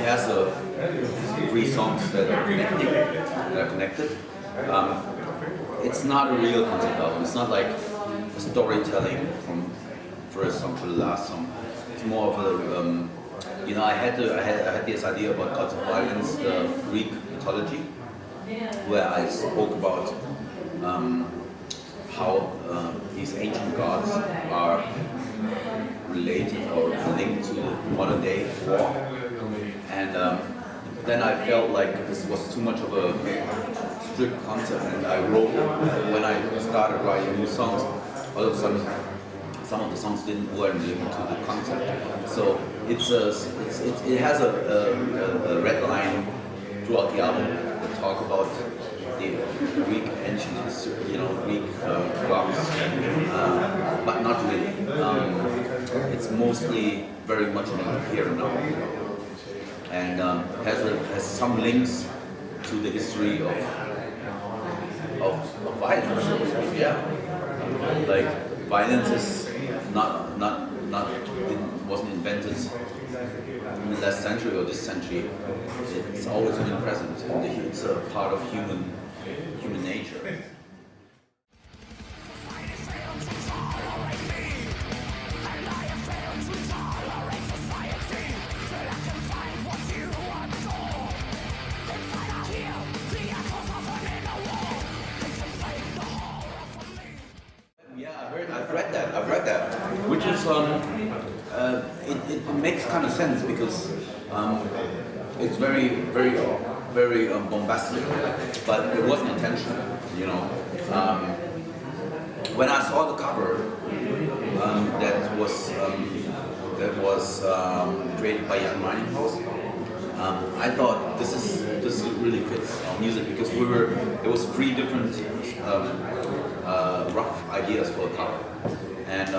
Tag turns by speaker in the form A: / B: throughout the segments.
A: has three songs that are connected. It's not a real concept album. It's not like a storytelling from first song to the last song. It's more of a I had this idea about gods of violence, the Greek mythology, where I spoke about how these ancient gods are related or linked to the modern day war. And then I felt like this was too much of a strict concept, and I wrote, when I started writing new songs, all of a sudden some of the songs weren't linked to the concept. So it has a red line throughout the album that talk about the Greek ancient history, Greek gods, but not really. It's mostly very much in here and now, and has some links to the history of violence. Yeah, like violence is wasn't invented in the last century or this century. It's always been present. It's a part of human nature. I've read that, which is it makes kind of sense because it's very bombastic, but it wasn't intentional, When I saw the cover that was created by Young Mining House, I thought this really fits our music because there was 3 different rough ideas for a cover, and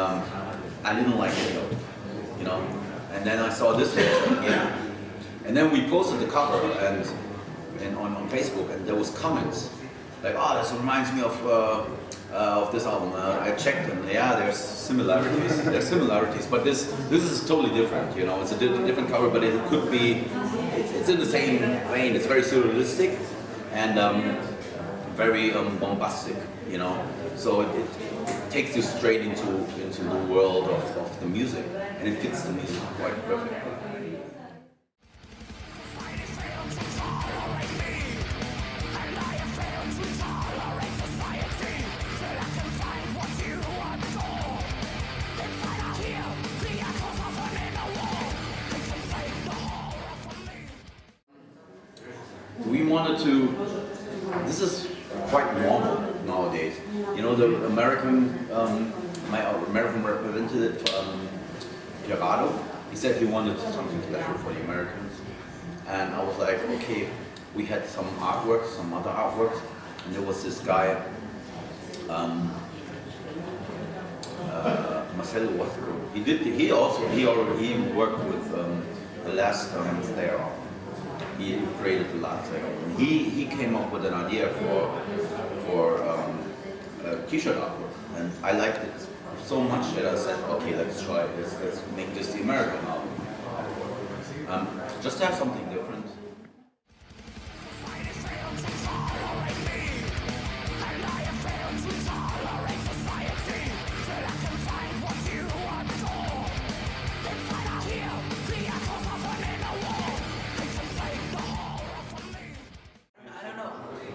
A: I didn't like any of them, And then I saw this one, and then we posted the cover and on Facebook, and there was comments like, "Oh, this reminds me of this album." I checked, and there's similarities. There's similarities, but this is totally different. It's a different cover, but it could be. It's in the same vein. It's very surrealistic and very bombastic. So it takes you straight into the world of the music, and it fits the music quite perfectly. We wanted to. This is quite normal nowadays. The American, my American representative, Kreator, he said he wanted something special for the Americans, and I was like, okay. We had some other artworks, and there was this guy, Marcelo Wasco. He worked with the last Slayer. He created the last Slayer. He came up with an idea for a t-shirt artwork, and I liked it so much that I said, okay, let's try it. Let's make this the American album. Just to have something different.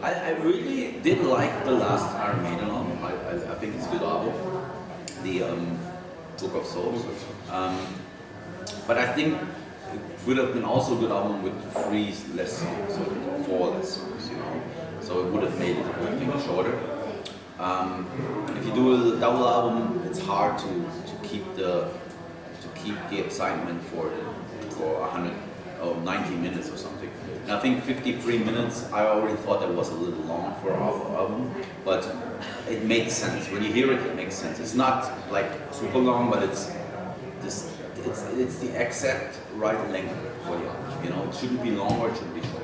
A: I really did like the last Iron Maiden album. I think it's a good album, the Book of Souls. But I think it would have been also a good album with 3 less songs, or 4 less songs, So it would have made it, I think, shorter. If you do a double album, it's hard to keep the excitement for 100 or 90 minutes or something. And I think 53 minutes, I already thought that was a little long for our album, but it makes sense. When you hear it, it makes sense. It's not like super long, but it's the exact right length for the album. It shouldn't be long or it shouldn't be short.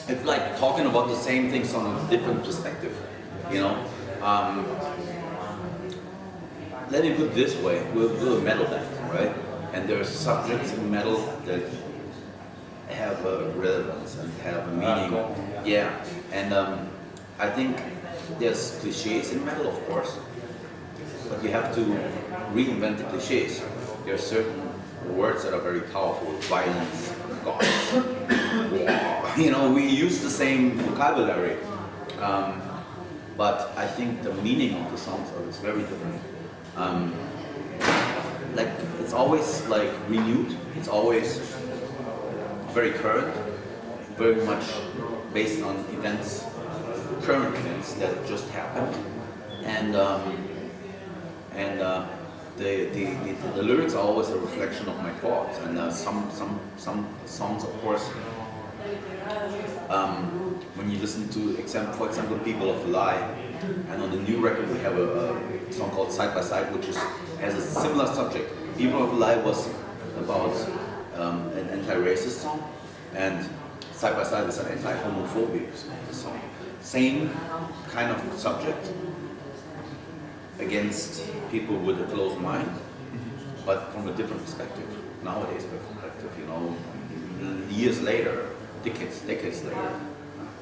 A: It's like talking about the same things on a different perspective, you know. Let me put it this way: we're a metal band, right? And there are subjects in metal that have a relevance and have a meaning. Yeah, and I think there's cliches in metal, of course, but you have to reinvent the cliches. There are certain words that are very powerful: violence, God, you know, we use the same vocabulary, but I think the meaning of the songs is very different. Like it's always like renewed. It's always very current, very much based on events, current events that just happened, and the lyrics are always a reflection of my thoughts. And some songs, of course, when you listen to, for example, People of the Lie, and on the new record we have a song called Side by Side, which has a similar subject. People of the Lie was about an anti-racist song, and Side by Side is an anti-homophobic song. Same kind of subject against people with a closed mind, but from a different perspective. Nowadays perspective, you know, years later, decades later,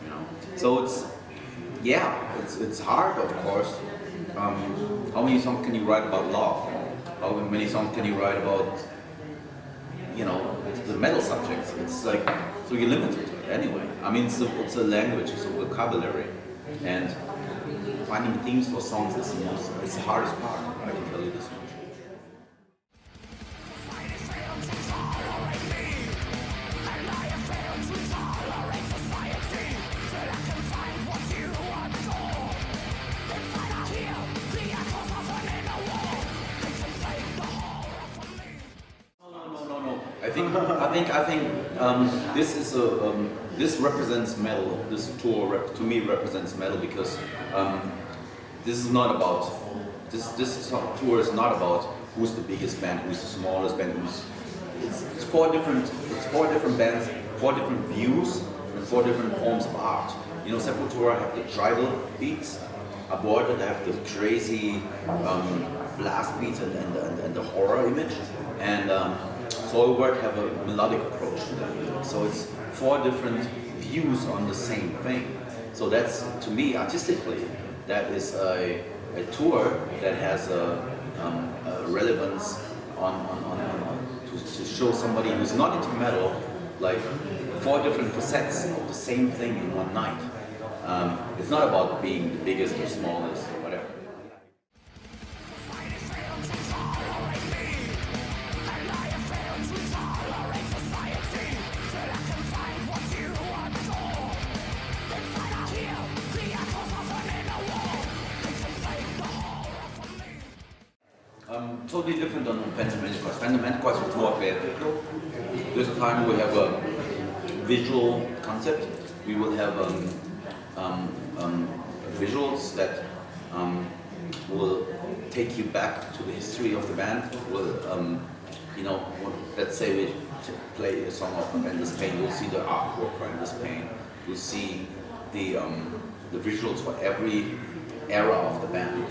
A: you know. So it's hard, of course. How many songs can you write about love? How many songs can you write about, you know, the metal subjects? It's like, so you're limited to it anyway. I mean, it's a language, it's a vocabulary, and finding themes for songs is the hardest part. I can tell you this much. I think this represents metal. This tour to me represents metal because this tour is not about who's the biggest band, who's the smallest band. It's four different bands, four different views, and four different forms of art. You know, Sepultura have the tribal beats, Aborted have the crazy blast beats and the horror image, and Soilwork have a melodic approach to that. So it's four different views on the same thing. So that's, to me, artistically, that is a tour that has a relevance to show somebody who's not into metal, like four different facets of the same thing in one night. It's not about being the biggest or smallest or whatever. Totally different on Phantom Antichrist. Phantom Antichrist was more theatrical. This time we have a visual concept. We will have visuals that will take you back to the history of the band. Will, you know, let's say we play a song of Endless Pain. You'll see the artwork for Endless Pain. You'll see the visuals for every era of the band.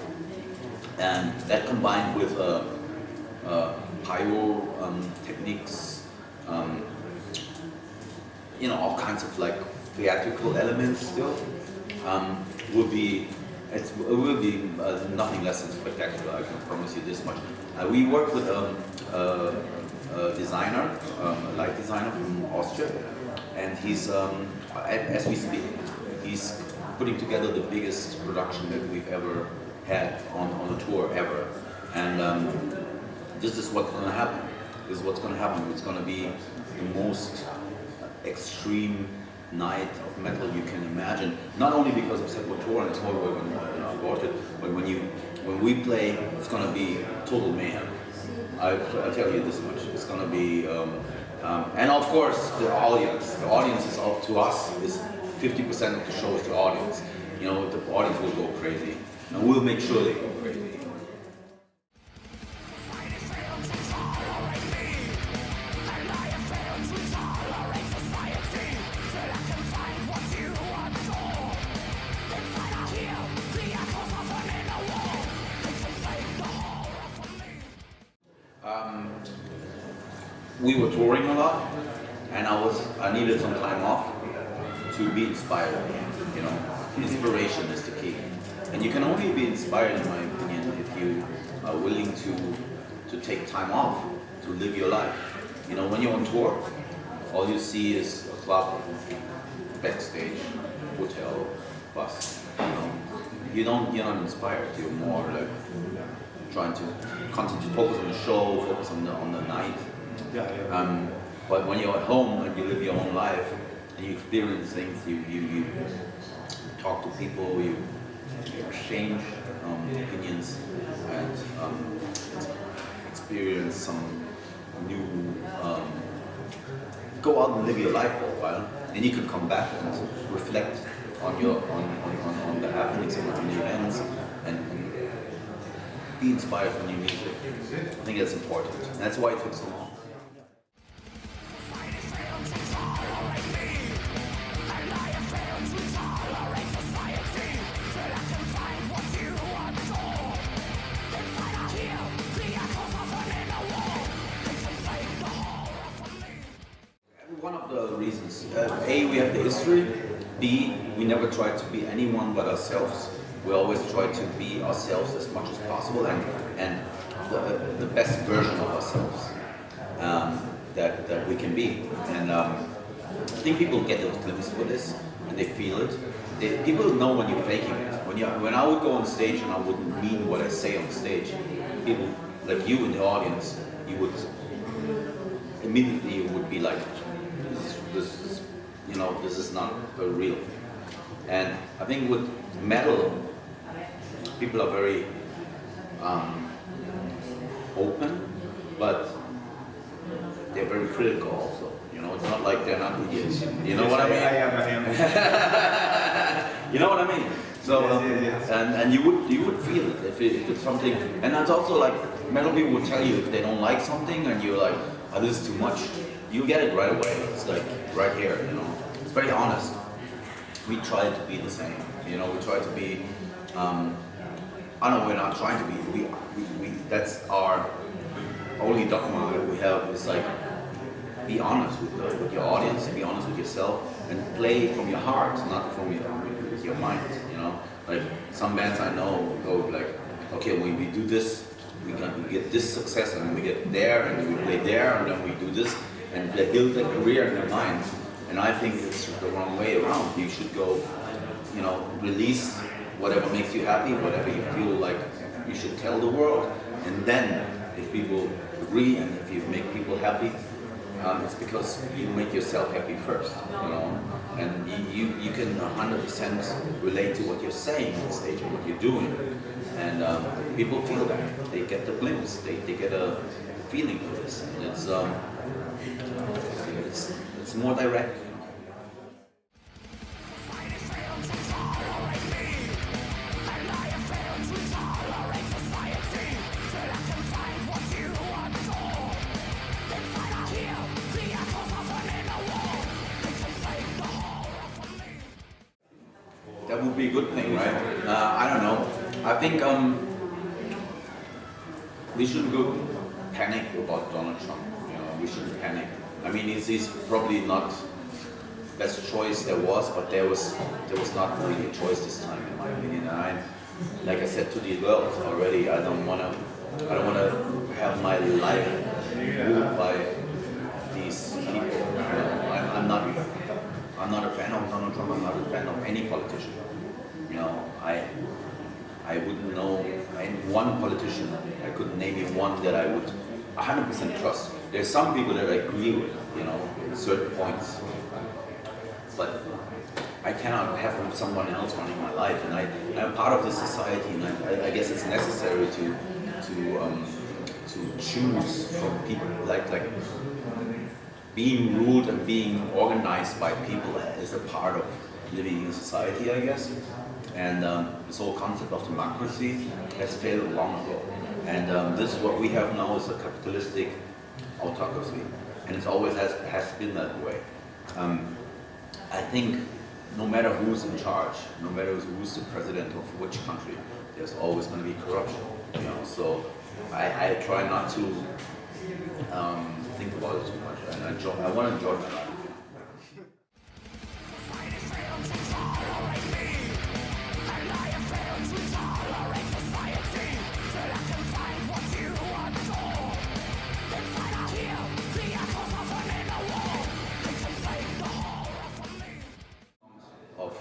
A: And that combined with pyro techniques, you know, all kinds of like theatrical elements still, will be nothing less than spectacular. I can promise you this much. We work with a designer, a light designer from Austria, and he's as we speak, he's putting together the biggest production that we've ever had on a tour ever, and this is what's going to happen. This is what's going to happen. It's going to be the most extreme night of metal you can imagine. Not only because of Sepultura and Soilwork and Aborted, but when we play, it's going to be total mayhem. I'll tell you this much. It's going to be, and of course the audience. The audience is up to us. Is 50% of the show is the audience. You know, the audience will go crazy. And we'll make sure they go crazy. we were touring a lot, and I needed some time off to be inspired. You know, inspiration is the key, and you can only be inspired, in my opinion, if you are willing to take time off to live your life. You know, when you're on tour, all you see is a club, backstage, hotel, bus. You know, you're not inspired. You're more like trying to concentrate, focus on the show, focus on the night. But when you're at home and you live your own life and you experience things, you talk to people, you exchange opinions, and experience some new. Go out and live your life for a while, and you can come back and reflect on on the happenings and on the events, and be inspired from new music. I think that's important. And that's why it took so long. One of the reasons, A, we have the history, B, we never tried to be anyone but ourselves. We always try to be ourselves as much as possible, and the best version of ourselves that we can be. And I think people get a glimpse for this, and they feel it. People know when you're faking it. When I would go on stage and I wouldn't mean what I say on stage, people like you in the audience, you would immediately be like, this is not real. And I think with metal, people are very open, but they're very critical also. You know, it's not like they're not idiots. You know what I mean?
B: I am.
A: You know what I mean? So,
B: yes.
A: And you would feel it if it's something. And that's also like metal people would tell you if they don't like something, and you're like, oh, this is too much. You get it right away. It's like right here. You know, it's very honest. We try to be the same. You know, we try to be. I know we're not trying to be. We that's our only dogma that we have. Is like, be honest with your audience, be honest with yourself, and play from your heart, not from your mind. You know, like some bands I know go like, okay, when we do this, we get this success, and we get there, and we play there, and then we do this, and they build a career in their mind. And I think it's the wrong way around. You should go, you know, release whatever makes you happy, whatever you feel like you should tell the world, and then if people agree and if you make people happy, it's because you make yourself happy first, you know, and you can 100% relate to what you're saying on stage and what you're doing, and people feel that, they get the glimpse, they get a feeling for this, and it's more direct. That would be a good thing, right? I don't know. I think we shouldn't go panic about Donald Trump. You know, we shouldn't panic. I mean, he's probably not best choice there was, but there was not really a choice this time, in my opinion. And like I said to the girls already, I don't wanna have my life ruled by these people. You know, I'm not a fan of Donald Trump. I'm not a fan of any politician. You know, I wouldn't know one politician. I couldn't name you one that I would 100% trust. There's some people that I agree with, you know, at certain points, but I cannot have someone else running my life. And I'm part of this society, and I guess it's necessary to choose from people like. Being ruled and being organized by people is a part of living in society, I guess. And this whole concept of democracy has failed long ago. And this is what we have now is a capitalistic autocracy. And it's always has been that way. I think no matter who's in charge, no matter who's the president of which country, there's always going to be corruption. You know, so I try not to think about it too much. And I want to enjoy my life. Of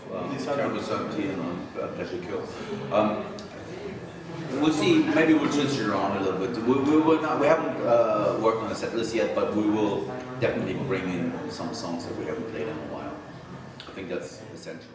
A: Terrible Certainty and Pleasure Cure. We'll see. Maybe we'll switch it around a little bit. We haven't worked on a set list yet, but we will definitely bring in some songs that we haven't played in a while. I think that's essential.